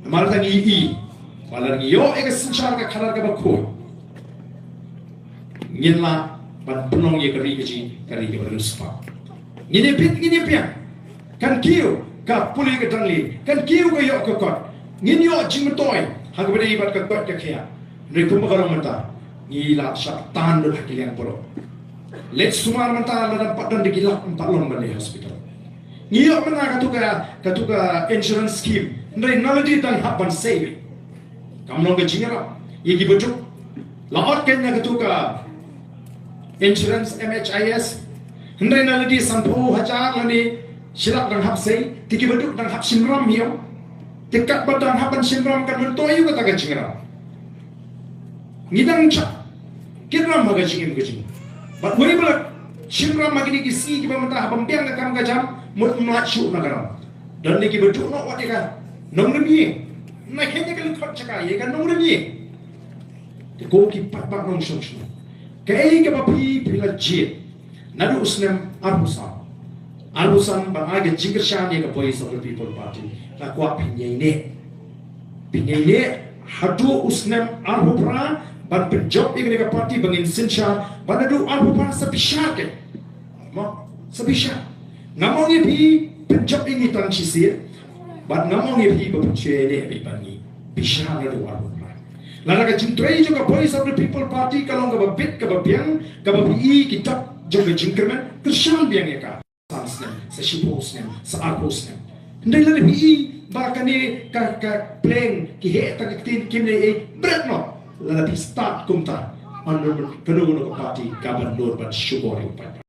Malah i malah yo ega senchar ka khalar ka bakho ngilla ban penong ye kari ke beruspa ngine pit ngine pia kan kiu ka puli ka tangli kan kiu ka yo ka kot ngin yo jing toy hag bade ibat ka kot ka khia re kum ka mata ngila syak tan do hakilian poro let sumar mata la patan de gila palon bale hospital ngiyo mana katuka insurance scheme ndai naladi tan hapan save kamlong ke jingara ye gibujuk laot kenya katuka insurance MHIS ndai naladi sampu hajar lani silak dan hap sei tiki beduk dan hap sinram hiyo tikat badan hapan sinram kan mentoyu kata ke jingara ngidang cha kiram maga jingim ke jing bat wari balak sinram magini kisi ki pamata hapam piang kam ka jam mut melacu nagaram dan niki beduk no watika nong remi na kenya kan khot chaka ye kan nong remi te ko ki pat bak nong shong shong kai ka papi pila jit nadu usnem arbusan bang aga jingir shan ye ka Voice of the People Party la kwa pinyai ne hadu usnem arbupra ban penjob ye ka party bangin sinsha ban nadu arbupra sabisha ke ma sabisha ngamong ye pi penjob ini tan chisir bat ngamong ye pi bapuchele bi bangi bisha na do arbupra lana ka jintrei jo ka Voice of the People Party kalong ka babit ka babiang ka babi kitab jo ka jingkerman kershan biang ye ka sa shipos sa arpos ndai la bi bakani ka pleng ki he ta tin kim ne bret no la start kumta under kanu no party gaban lor ban shubori